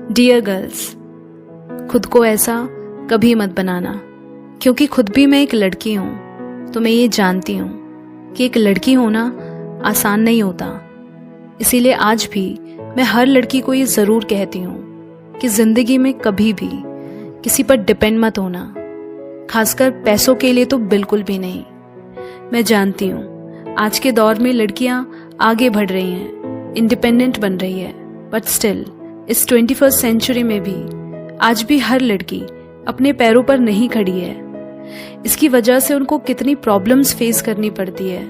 Dear girls, खुद को ऐसा कभी मत बनाना, क्योंकि खुद भी मैं एक लड़की हूँ, तो मैं ये जानती हूँ कि एक लड़की होना आसान नहीं होता। इसीलिए आज भी मैं हर लड़की को ये ज़रूर कहती हूँ कि ज़िंदगी में कभी भी किसी पर डिपेंड मत होना, खासकर पैसों के लिए तो बिल्कुल भी नहीं। मैं जानती हूँ आज के दौर में लड़कियाँ आगे बढ़ रही हैं, इंडिपेंडेंट बन रही है, बट स्टिल इस 21st सेंचुरी में भी आज भी हर लड़की अपने पैरों पर नहीं खड़ी है। इसकी वजह से उनको कितनी प्रॉब्लम्स फेस करनी पड़ती है,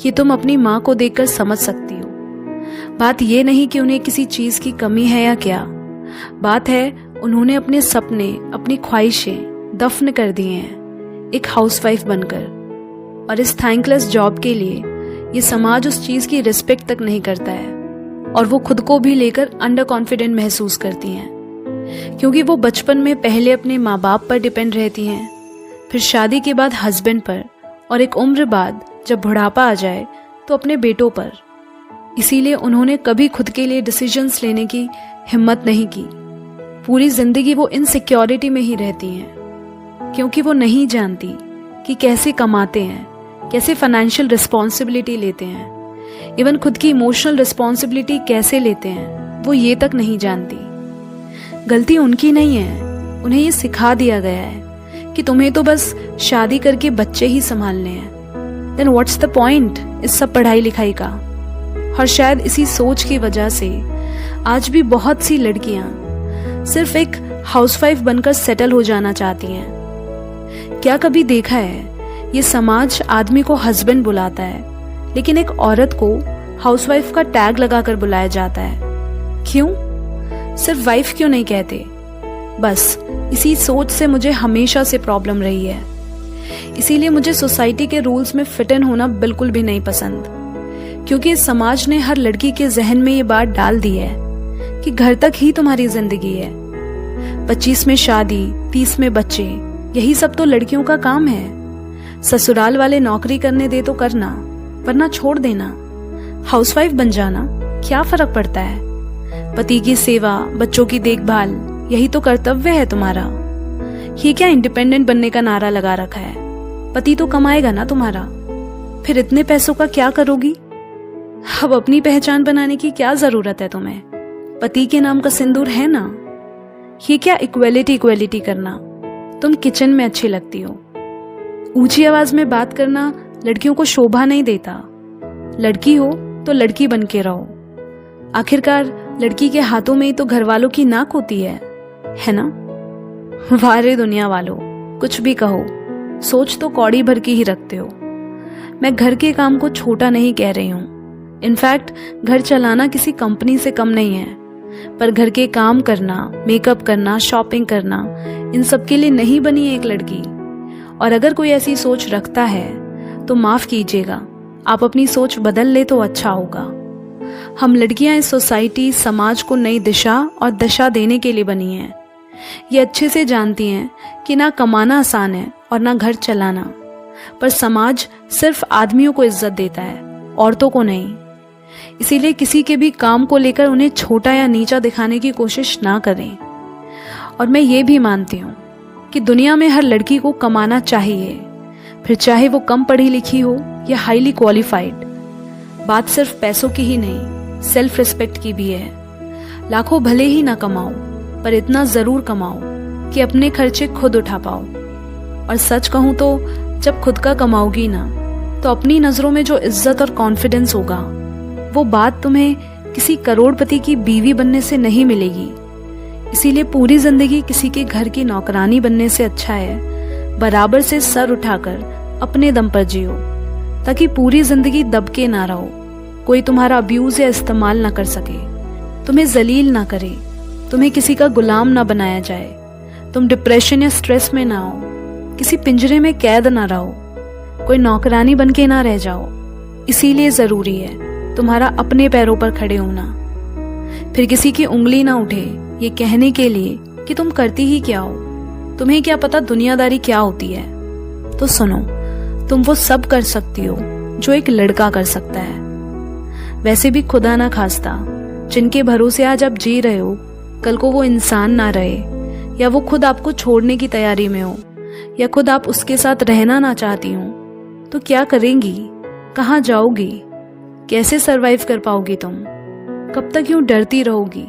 ये तुम अपनी माँ को देखकर समझ सकती हो। बात ये नहीं कि उन्हें किसी चीज़ की कमी है या क्या, बात है उन्होंने अपने सपने, अपनी ख्वाहिशें दफन कर दिए हैं एक हाउसवाइफ बनकर। और इस थैंकलेस जॉब के लिए ये समाज उस चीज़ की रिस्पेक्ट तक नहीं करता है, और वो खुद को भी लेकर अंडर कॉन्फिडेंट महसूस करती हैं, क्योंकि वो बचपन में पहले अपने माँ बाप पर डिपेंड रहती हैं, फिर शादी के बाद हस्बैंड पर, और एक उम्र बाद जब बुढ़ापा आ जाए तो अपने बेटों पर। इसीलिए उन्होंने कभी खुद के लिए डिसीजंस लेने की हिम्मत नहीं की। पूरी जिंदगी वो इनसिक्योरिटी में ही रहती हैं, क्योंकि वो नहीं जानती कि कैसे कमाते हैं, कैसे फाइनेंशियल रिस्पॉन्सिबिलिटी लेते हैं, इवन खुद की इमोशनल रिस्पॉन्सिबिलिटी कैसे लेते हैं, वो ये तक नहीं जानती। गलती उनकी नहीं है, उन्हें ये सिखा दिया गया है कि तुम्हें तो बस शादी करके बच्चे ही संभालने हैं। देन व्हाट्स द पॉइंट इस सब पढ़ाई लिखाई का। और शायद इसी सोच की वजह से आज भी बहुत सी लड़कियां सिर्फ एक हाउसवाइफ बनकर सेटल हो जाना चाहती हैं। क्या कभी देखा है, ये समाज आदमी को हस्बैंड बुलाता है, लेकिन एक औरत को हाउसवाइफ का टैग लगाकर बुलाया जाता है। क्यों? सिर्फ वाइफ क्यों नहीं कहते? बस इसी सोच से मुझे हमेशा से प्रॉब्लम रही है। इसीलिए मुझे सोसाइटी के रूल्स में फिट इन होना बिल्कुल भी नहीं पसंद, क्योंकि इस समाज ने हर लड़की के जहन में ये बात डाल दी है कि घर तक ही तुम्हारी जिंदगी है। 25 में शादी, 30 में बच्चे, यही सब तो लड़कियों का काम है। ससुराल वाले नौकरी करने दे तो करना, वरना छोड़ देना। हाउसवाइफ बन जाना, क्या फर्क पड़ता है? पति की सेवा, बच्चों की देखभाल, यही तो कर्तव्य है तुम्हारा। ये क्या इंडिपेंडेंट बनने का नारा लगा रखा है? पति तो कमाएगा ना तुम्हारा, फिर इतने पैसों का क्या करोगी? अब अपनी पहचान बनाने की क्या जरूरत है तुम्हें? पति के नाम का सिंदूर है ना। ये क्या इक्वेलिटी करना? तुम किचन में अच्छी लगती हो, ऊंची आवाज में बात करना लड़कियों को शोभा नहीं देता। लड़की हो तो लड़की बन के रहो। आखिरकार लड़की के हाथों में ही तो घर वालों की नाक होती है ना? वारे दुनिया वालों, कुछ भी कहो, सोच तो कौड़ी भर की ही रखते हो। मैं घर के काम को छोटा नहीं कह रही हूँ। इनफैक्ट घर चलाना किसी कंपनी से कम नहीं है, पर घर के काम करना, मेकअप करना, शॉपिंग करना, इन सब के लिए नहीं बनी है एक लड़की। और अगर कोई ऐसी सोच रखता है तो माफ कीजिएगा, आप अपनी सोच बदल ले तो अच्छा होगा। हम लड़कियां इस सोसाइटी, समाज को नई दिशा और दशा देने के लिए बनी हैं। ये अच्छे से जानती हैं कि ना कमाना आसान है और ना घर चलाना, पर समाज सिर्फ आदमियों को इज्जत देता है, औरतों को नहीं। इसीलिए किसी के भी काम को लेकर उन्हें छोटा या नीचा दिखाने की कोशिश ना करें। और मैं ये भी मानती हूँ कि दुनिया में हर लड़की को कमाना चाहिए, फिर चाहे वो कम पढ़ी लिखी हो या हाईली क्वालिफाइड। बात सिर्फ पैसों की ही नहीं, सेल्फ रिस्पेक्ट की भी है। लाखों भले ही ना कमाओ, पर इतना जरूर कमाओ कि अपने खर्चे खुद उठा पाओ। और सच कहूँ तो जब खुद का कमाओगी ना, तो अपनी नजरों में जो इज्जत और कॉन्फिडेंस होगा, वो बात तुम्हें किसी करोड़पति की बीवी बनने से नहीं मिलेगी। इसीलिए पूरी जिंदगी किसी के घर की नौकरानी बनने से अच्छा है बराबर से सर उठाकर अपने दम पर जियो, ताकि पूरी जिंदगी दबके ना रहो, कोई तुम्हारा अब्यूज या इस्तेमाल ना कर सके, तुम्हें जलील ना करे, तुम्हें किसी का गुलाम ना बनाया जाए, तुम डिप्रेशन या स्ट्रेस में ना हो, किसी पिंजरे में कैद ना रहो, कोई नौकरानी बन के ना रह जाओ। इसीलिए जरूरी है तुम्हारा अपने पैरों पर खड़े होना। फिर किसी की उंगली ना उठे ये कहने के लिए कि तुम करती ही क्या हो, तुम्हें क्या पता दुनियादारी क्या होती है। तो सुनो, तुम वो सब कर सकती हो जो एक लड़का कर सकता है। वैसे भी खुदा ना खास्ता जिनके भरोसे आज आप जी रहे हो, कल को वो इंसान ना रहे, या वो खुद आपको छोड़ने की तैयारी में हो, या खुद आप उसके साथ रहना ना चाहती हो, तो क्या करेंगी? कहाँ जाओगी? कैसे सरवाइव कर पाओगी तुम? कब तक यूं डरती रहोगी?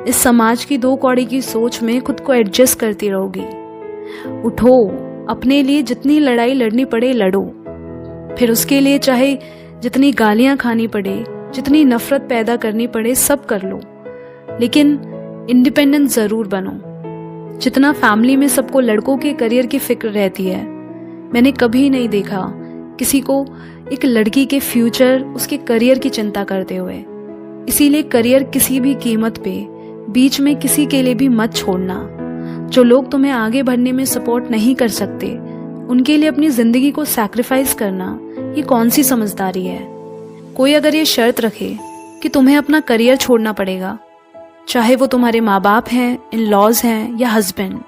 इस समाज की दो कौड़ी की सोच में खुद को एडजस्ट करती रहोगी? उठो, अपने लिए जितनी लड़ाई लड़नी पड़े लड़ो, फिर उसके लिए चाहे जितनी गालियां खानी पड़े, जितनी नफरत पैदा करनी पड़े, सब कर लो, लेकिन इंडिपेंडेंट जरूर बनो। जितना फैमिली में सबको लड़कों के करियर की फिक्र रहती है, मैंने कभी नहीं देखा किसी को एक लड़की के फ्यूचर, उसके करियर की चिंता करते हुए। इसीलिए करियर किसी भी कीमत पे बीच में किसी के लिए भी मत छोड़ना। जो लोग तुम्हें आगे बढ़ने में सपोर्ट नहीं कर सकते, उनके लिए अपनी जिंदगी को सैक्रिफाइस करना ये कौन सी समझदारी है? कोई अगर ये शर्त रखे कि तुम्हें अपना करियर छोड़ना पड़ेगा, चाहे वो तुम्हारे माँ बाप हैं, इन लॉज हैं या हस्बैंड,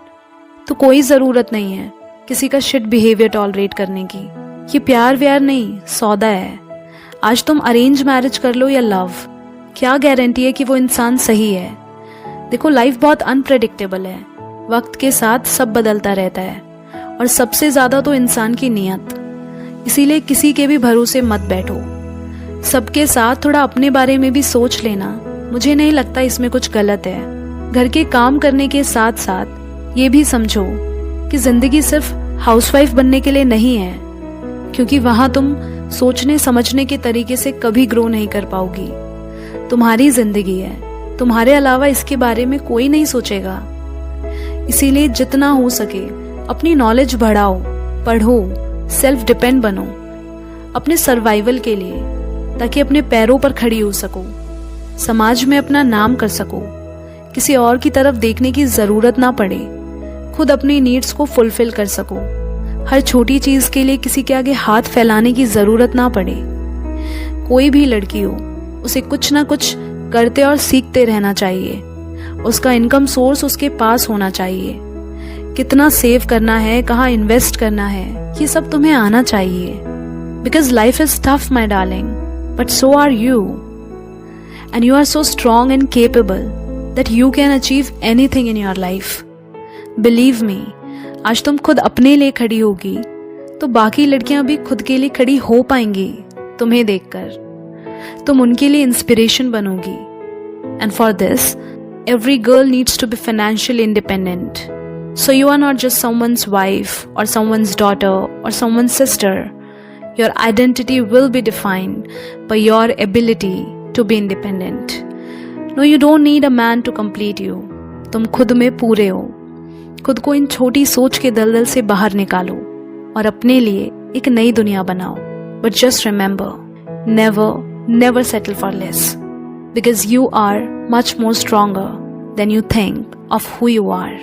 तो कोई ज़रूरत नहीं है किसी का शिट बिहेवियर टॉलरेट करने की। ये प्यार व्यार नहीं, सौदा है। आज तुम अरेंज मैरिज कर लो या लव, क्या गारंटी है कि वो इंसान सही है? देखो, लाइफ बहुत अनप्रेडिक्टेबल है, वक्त के साथ सब बदलता रहता है, और सबसे ज़्यादा तो इंसान की नीयत। इसीलिए किसी के भी भरोसे मत बैठो। सबके साथ थोड़ा अपने बारे में भी सोच लेना, मुझे नहीं लगता इसमें कुछ गलत है। घर के काम करने के साथ साथ ये भी समझो कि जिंदगी सिर्फ हाउसवाइफ बनने के लिए नहीं है, क्योंकि वहां तुम सोचने समझने के तरीके से कभी ग्रो नहीं कर पाओगी। तुम्हारी जिंदगी है, तुम्हारे अलावा इसके बारे में कोई नहीं सोचेगा। इसीलिए जितना हो सके अपनी नॉलेज बढ़ाओ, पढ़ो, सेल्फ डिपेंड बनो अपने सर्वाइवल के लिए, ताकि अपने पैरों पर खड़ी हो सको, समाज में अपना नाम कर सको, किसी और की तरफ देखने की जरूरत ना पड़े, खुद अपनी नीड्स को फुलफिल कर सको, हर छोटी चीज के लिए किसी के आगे हाथ फैलाने की जरूरत ना पड़े। कोई भी लड़की हो, उसे कुछ ना कुछ करते और सीखते रहना चाहिए। उसका इनकम सोर्स उसके पास होना चाहिए। कितना सेव करना है, कहाँ इन्वेस्ट करना है, ये सब तुम्हें आना चाहिए। Because life is tough my darling, but so are you, and you are so strong and capable that you can achieve anything in your life. Believe me, आज तुम खुद अपने लिए खड़ी होगी तो बाकी लड़कियां भी खुद के लिए खड़ी हो पाएंगी। तुम्हें देखकर तुम उनके लिए इंस्पिरेशन बनोगी। And for this every girl needs to be financially independent. So you are not just someone's wife or someone's daughter or someone's sister. Your identity will be defined by your ability to be independent. No, you don't need a man to complete you. तुम खुद में पूरे हो। खुद को इन छोटी सोच के दलदल से बाहर निकालो और अपने लिए एक नई दुनिया बनाओ। But just remember, never settle for less. Because you are much more stronger than you think of who you are.